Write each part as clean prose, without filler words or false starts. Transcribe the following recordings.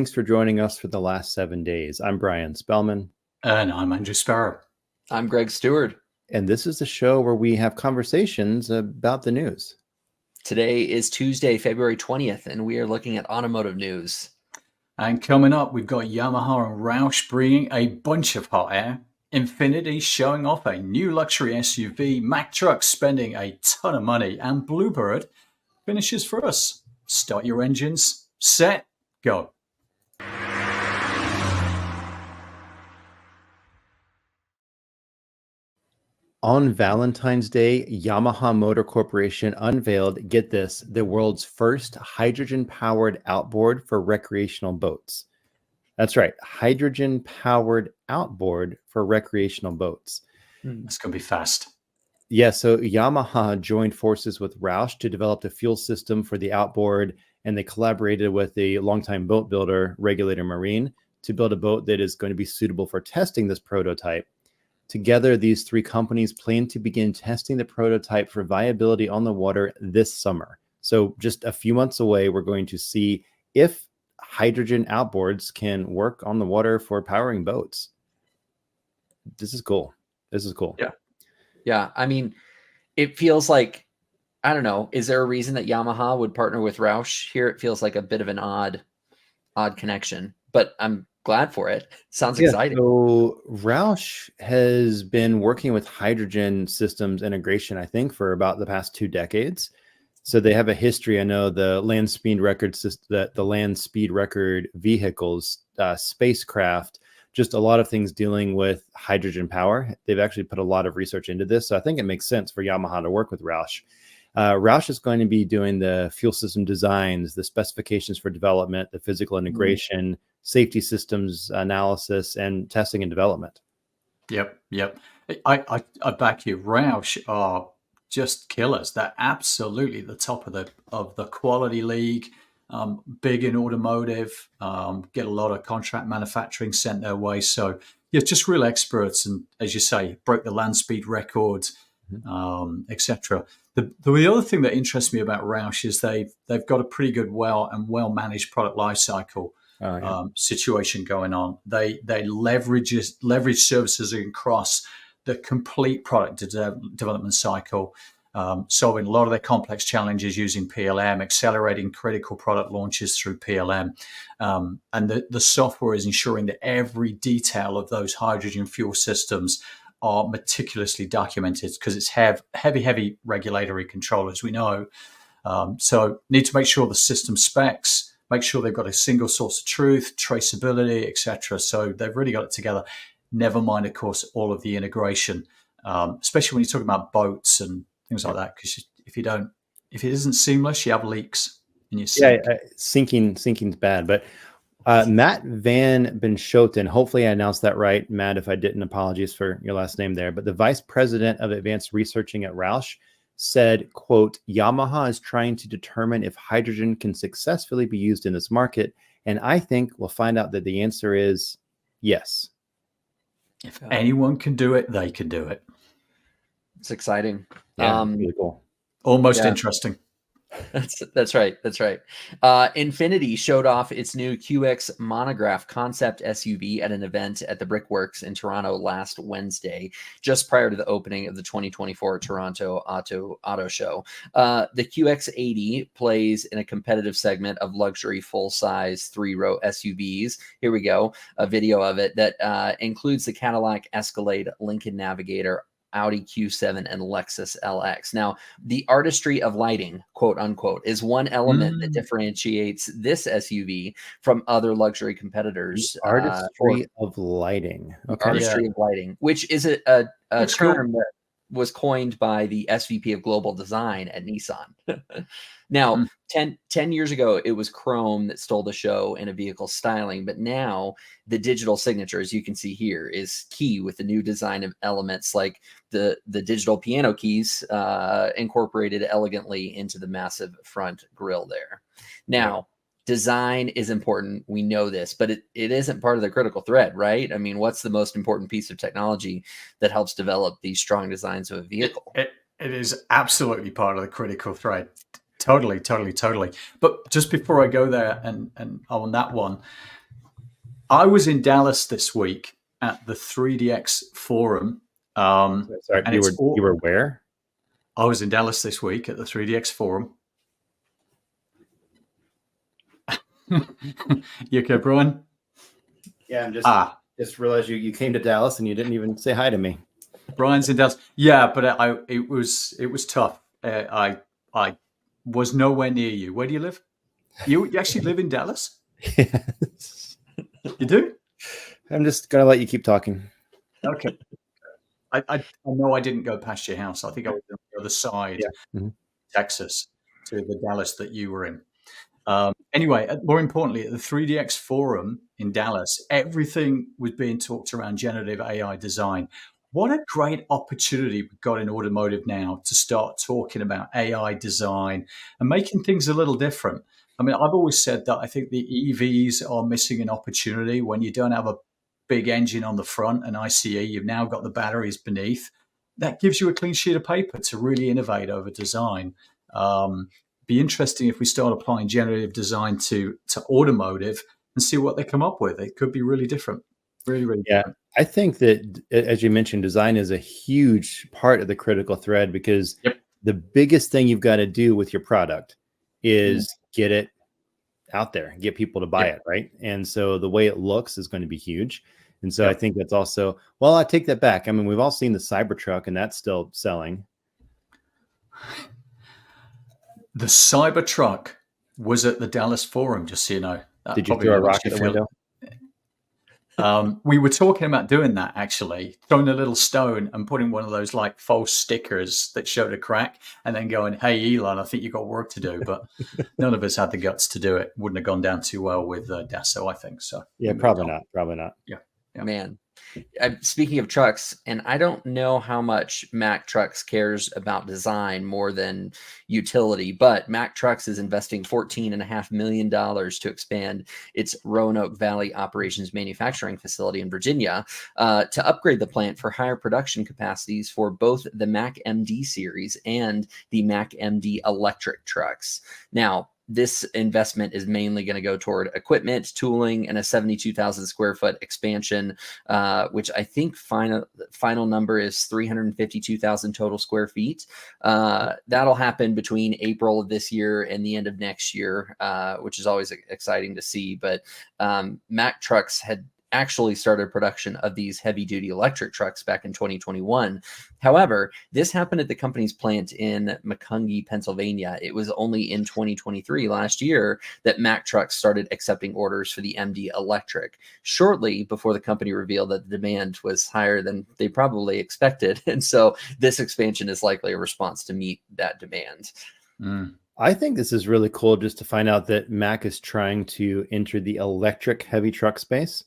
Thanks for joining us for the last 7 days. I'm Brian Spellman. And I'm Andrew Sparrow. I'm Greg Stewart. And this is the show where we have conversations about the news. Today is Tuesday, February 20th, and we are looking at automotive news. And coming up, we've got Yamaha and Roush bringing a bunch of hot air, Infiniti showing off a new luxury SUV, Mack Trucks spending a ton of money, and Bluebird finishes for us. Start your engines, set, go. On Valentine's Day, Yamaha Motor Corporation unveiled, get this, the world's first hydrogen-powered outboard for recreational boats. That's right, hydrogen-powered outboard for recreational boats. It's going to be fast. Yeah, so Yamaha joined forces with Roush to develop the fuel system for the outboard, and they collaborated with the longtime boat builder, Regulator Marine, to build a boat that is going to be suitable for testing this prototype. Together, these three companies plan to begin testing the prototype for viability on the water this summer. So just a few months away, we're going to see if hydrogen outboards can work on the water for powering boats. This is cool. This is cool. Yeah. Yeah. I mean, it feels like, I don't know, is there a reason that Yamaha would partner with Roush here? It feels like a bit of an odd connection, but I'm glad for it. Sounds exciting. So Roush has been working with hydrogen systems integration, I think, for about the past 2 decades. So they have a history. I know the land speed record system, the land speed record vehicles, spacecraft, just a lot of things dealing with hydrogen power. They've actually put a lot of research into this. So I think it makes sense for Yamaha to work with Roush. Roush is going to be doing the fuel system designs, the specifications for development, the physical integration, safety systems analysis, and testing and development. Yep. I back you. Roush are just killers. They're absolutely the top of the quality league. Big in automotive. Get a lot of contract manufacturing sent their way. So yeah, just real experts. And as you say, broke the land speed record, etc. The other thing that interests me about Roush is they've got a pretty good, well managed product life cycle situation going on. They leverage services across the complete product development cycle, solving a lot of their complex challenges using PLM, accelerating critical product launches through PLM, and the software is ensuring that every detail of those hydrogen fuel systems are meticulously documented because it's heavy regulatory control, as we know. So need to make sure the system specs, make sure they've got a single source of truth, traceability, etc. So they've really got it together. Never mind, of course, all of the integration, especially when you're talking about boats and things like that. Because if it isn't seamless, you have leaks in your sink. Yeah, sinking's bad, but. Matt Van Benschoten, hopefully I announced that right, Matt. If I didn't, apologies for your last name there. But the vice president of advanced researching at Roush said, quote, Yamaha is trying to determine if hydrogen can successfully be used in this market. And I think we'll find out that the answer is yes. If anyone can do it, they can do it. It's exciting. Yeah, really cool. Almost interesting. That's right. Infiniti showed off its new QX Monograph concept SUV at an event at the Brickworks in Toronto last Wednesday, just prior to the opening of the 2024 Toronto Auto Show. The QX80 plays in a competitive segment of luxury full-size 3-row SUVs. Here we go, a video of it that includes the Cadillac Escalade, Lincoln Navigator, Audi Q7, and Lexus LX. Now, the artistry of lighting, quote unquote, is one element that differentiates this SUV from other luxury competitors. The artistry of lighting. Okay. Artistry of lighting, which is a term that was coined by the SVP of Global Design at Nissan. Now, 10 years ago, it was chrome that stole the show in a vehicle styling, but now the digital signature, as you can see here, is key with the new design of elements like the digital piano keys incorporated elegantly into the massive front grille there. Now, design is important. We know this, but it isn't part of the critical thread, right? I mean, what's the most important piece of technology that helps develop these strong designs of a vehicle? It is absolutely part of the critical thread. Totally, totally, totally. But just before I go there and on that one, I was in Dallas this week at the 3DX Forum. Sorry, And you were where? I was in Dallas this week at the 3DX Forum. You okay, Brian? Yeah, I'm just realized you came to Dallas and you didn't even say hi to me. Brian's in Dallas. Yeah, but it was tough. I was nowhere near you. Where do you live? You actually live in Dallas? Yes. You do? I'm just gonna let you keep talking. Okay. I know I didn't go past your house. I think I was on the other side, Texas, to the Dallas that you were in. Anyway, more importantly, at the 3DX Forum in Dallas, everything was being talked around generative AI design. What a great opportunity we've got in automotive now to start talking about AI design and making things a little different. I mean, I've always said that I think the EVs are missing an opportunity when you don't have a big engine on the front, an ICE, you've now got the batteries beneath. That gives you a clean sheet of paper to really innovate over design. Be interesting if we start applying generative design to automotive and see what they come up with. It could be really different. Really, really different. I think that, as you mentioned, design is a huge part of the critical thread because the biggest thing you've got to do with your product is get it out there, get people to buy it, right? And so the way it looks is going to be huge. And so I think that's also, well, I take that back. I mean, we've all seen the Cybertruck and that's still selling. The Cybertruck was at the Dallas Forum, just so you know. Did you throw a rock at the window? We were talking about doing that, actually, throwing a little stone and putting one of those like false stickers that showed a crack and then going, hey, Elon, I think you've got work to do. But none of us had the guts to do it. Wouldn't have gone down too well with Dassault, I think. So yeah, probably not. Yeah. Man, speaking of trucks, and I don't know how much Mack Trucks cares about design more than utility, but Mack Trucks is investing $14.5 million to expand its Roanoke Valley operations manufacturing facility in Virginia to upgrade the plant for higher production capacities for both the Mack MD series and the Mack MD electric trucks. Now, this investment is mainly going to go toward equipment, tooling, and a 72,000 square foot expansion, which I think final number is 352,000 total square feet. That'll happen between April of this year and the end of next year, which is always exciting to see. But Mack Trucks had actually started production of these heavy-duty electric trucks back in 2021. However, this happened at the company's plant in Macungie, Pennsylvania. It was only in 2023, last year, that Mack Trucks started accepting orders for the MD electric, shortly before the company revealed that the demand was higher than they probably expected. And so this expansion is likely a response to meet that demand. I think this is really cool just to find out that Mack is trying to enter the electric heavy truck space.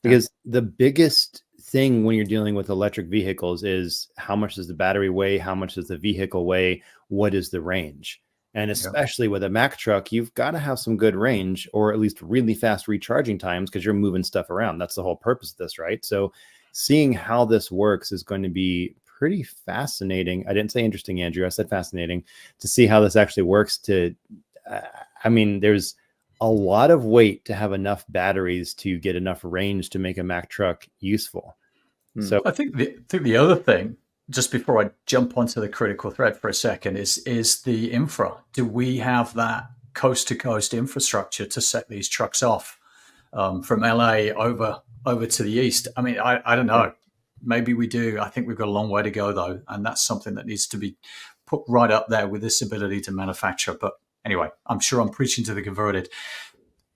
Because the biggest thing when you're dealing with electric vehicles is how much does the battery weigh? How much does the vehicle weigh? What is the range? And especially with a Mack truck, you've got to have some good range or at least really fast recharging times because you're moving stuff around. That's the whole purpose of this, right? So seeing how this works is going to be pretty fascinating. I didn't say interesting, Andrew. I said fascinating to see how this actually works I mean, there's a lot of weight to have enough batteries to get enough range to make a Mack truck useful. So I think the other thing, just before I jump onto the critical thread for a second, is the infra. Do we have that coast to coast infrastructure to set these trucks off from LA over to the east? I mean, I don't know. Maybe we do. I think we've got a long way to go though, and that's something that needs to be put right up there with this ability to manufacture. But anyway, I'm sure I'm preaching to the converted.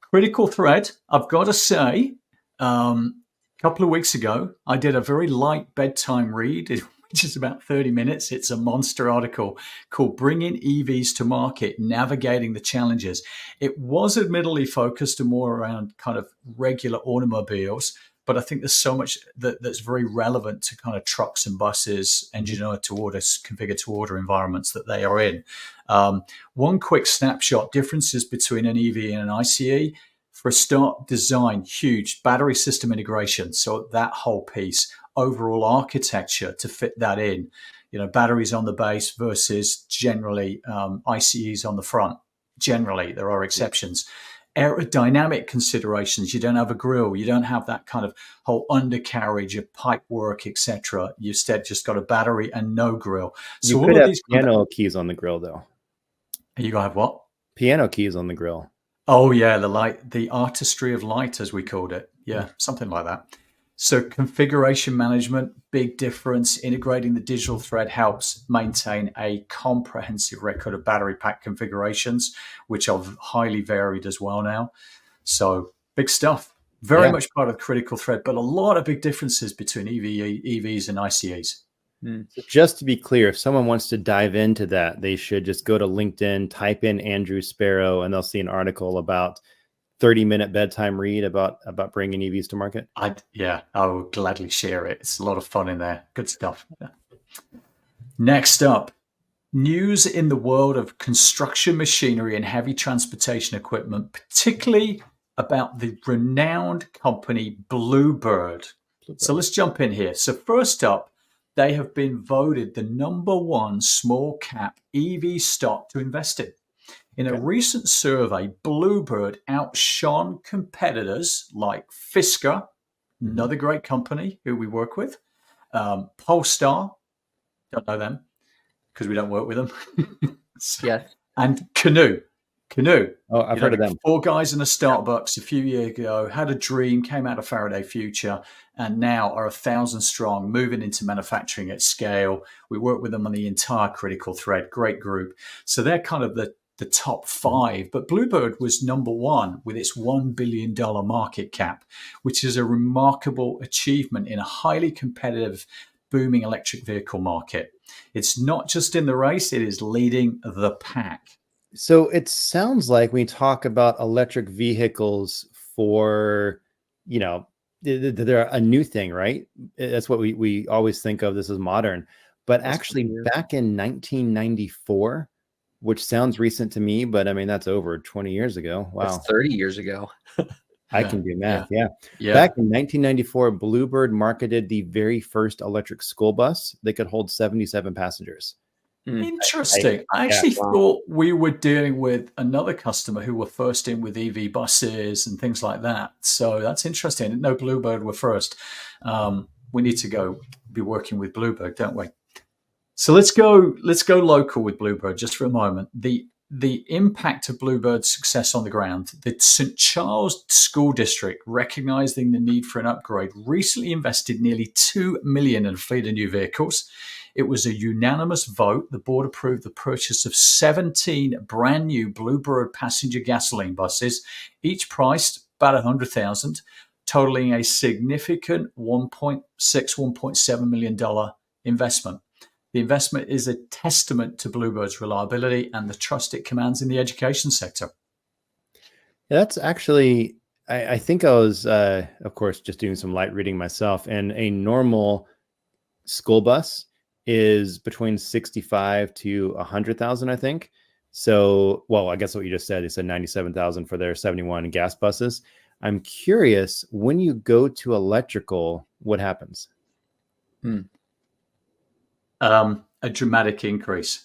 Critical thread, I've got to say, a couple of weeks ago, I did a very light bedtime read, which is about 30 minutes. It's a monster article called Bringing EVs to Market, Navigating the Challenges. It was admittedly focused more around kind of regular automobiles, but I think there's so much that's very relevant to kind of trucks and buses, engineered to order, configured to order environments that they are in. One quick snapshot: differences between an EV and an ICE. For a start, design, huge. Battery system integration, so that whole piece. Overall architecture to fit that in. batteries on the base versus generally ICEs on the front. Generally, there are exceptions. Aerodynamic considerations. You don't have a grille. You don't have that kind of whole undercarriage of pipe work, etc. You instead just got a battery and no grille. So You all could of have these piano keys on the grill, though. you gotta have what? Piano keys on the grill. Oh yeah, the artistry of light, as we called it. Yeah, something like that. So configuration management, big difference. Integrating the digital thread helps maintain a comprehensive record of battery pack configurations, which are highly varied as well now. So big stuff. Very much part of the critical thread, but a lot of big differences between EVs and ICEs. So just to be clear, if someone wants to dive into that, they should just go to LinkedIn, type in Andrew Sparrow, and they'll see an article about 30-minute bedtime read about bringing EVs to market. I will gladly share it. It's a lot of fun in there. Good stuff. Yeah. Next up, news in the world of construction machinery and heavy transportation equipment, particularly about the renowned company Blue Bird. So let's jump in here. So first up, they have been voted the #1 small cap EV stock to invest in. In a recent survey, Blue Bird outshone competitors like Fisker, another great company who we work with, Polestar, don't know them because we don't work with them, Yes. and Canoe. Oh, I've heard of them. 4 guys in a Starbucks a few years ago, had a dream, came out of Faraday Future, and now are 1,000 strong, moving into manufacturing at scale. We work with them on the entire critical thread. Great group. So they're kind of the top 5. But Blue Bird was #1 with its $1 billion market cap, which is a remarkable achievement in a highly competitive, booming electric vehicle market. It's not just in the race, it is leading the pack. So it sounds like when we talk about electric vehicles for, they're a new thing, right? That's what we always think of this as modern. But actually back in 1994, which sounds recent to me, but I mean, that's over 20 years ago. Wow. That's 30 years ago. I can do math. Yeah. Yeah. Back in 1994, Blue Bird marketed the very first electric school bus. They could hold 77 passengers. Interesting. I actually thought we were dealing with another customer who were first in with EV buses and things like that. So that's interesting. I didn't know Blue Bird were first. We need to go be working with Blue Bird, don't we? So let's go local with Blue Bird just for a moment. The impact of Blue Bird's success on the ground. The St. Charles School District, recognizing the need for an upgrade, recently invested nearly $2 million in a fleet of new vehicles. It was a unanimous vote. The board approved the purchase of 17 brand new Blue Bird passenger gasoline buses, each priced about $100,000, totaling a significant $1.7 million investment. The investment is a testament to Blue Bird's reliability and the trust it commands in the education sector. That's actually, I think I was, of course, just doing some light reading myself, and a normal school bus is between 65 to 100,000, I think. So, well, I guess what you just said, they said 97,000 for their 71 gas buses. I'm curious, when you go to electrical, what happens? A dramatic increase.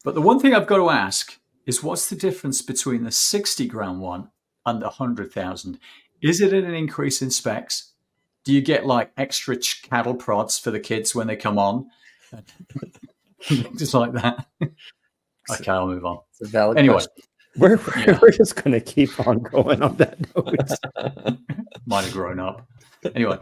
But the one thing I've got to ask is, what's the difference between the 60 grand one and the 100,000? Is it an increase in specs? Do you get like extra cattle prods for the kids when they come on? Just like that. Okay, I'll move on. It's a valid Anyway, question. We're just going to keep on going on that note. Might have grown up. Anyway,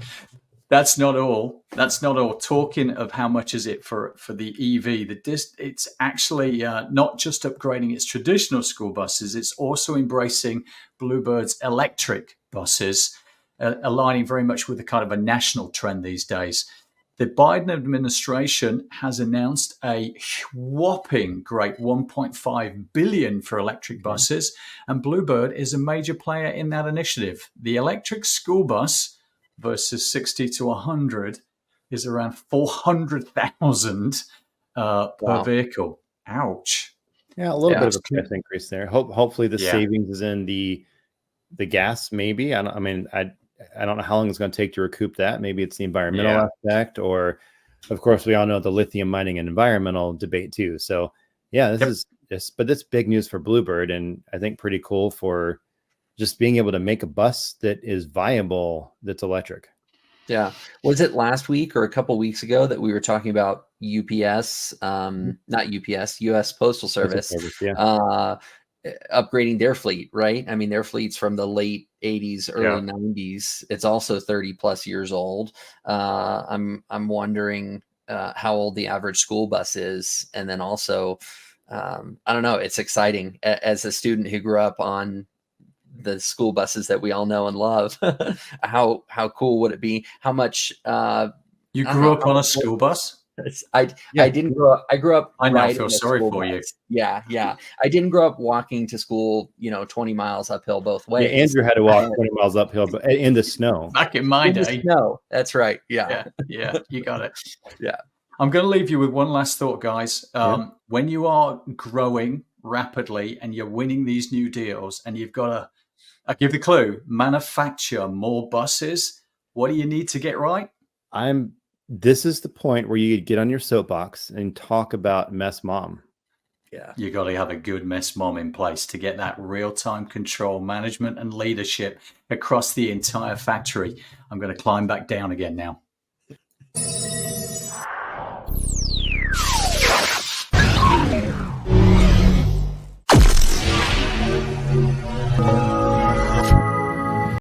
that's not all. That's not all. Talking of how much is it for the EV, it's actually not just upgrading its traditional school buses, it's also embracing Blue Bird's electric buses, aligning very much with the kind of a national trend these days. The Biden administration has announced a whopping great $1.5 billion for electric buses, and Blue Bird is a major player in that initiative. The electric school bus versus 60 to 100 is around 400,000 per vehicle. Ouch. Yeah, a little bit of a price increase there. Hopefully the savings is in the gas, maybe. I don't know how long it's going to take to recoup that. Maybe it's the environmental aspect, or of course, we all know the lithium mining and environmental debate too. So yeah, but that's big news for Bluebird, and I think pretty cool for just being able to make a bus that is viable, that's electric. Yeah. Was it last week or a couple weeks ago that we were talking about UPS, not UPS, US Postal Service, Yeah. upgrading their fleet, right? I mean, their fleet's from the late 80s, early 90s. It's also 30 plus years old. I'm wondering how old the average school bus is. And then also, I don't know, it's exciting as a student who grew up on the school buses that we all know and love. How cool would it be? How much you grew up on a school bus? I didn't grow up. I grew up. I now feel sorry for you. Yeah. I didn't grow up walking to school, 20 miles uphill both ways. Yeah, Andrew had to walk 20 miles uphill in the snow. Back in my day. No, that's right. Yeah. Yeah, you got it. Yeah. I'm going to leave you with one last thought, guys. When you are growing rapidly and you're winning these new deals, and you've got to, I give the clue, manufacture more buses. What do you need to get right? This is the point where you get on your soapbox and talk about Mess Mom. Yeah. You got to have a good Mess Mom in place to get that real-time control, management, and leadership across the entire factory. I'm going to climb back down again now.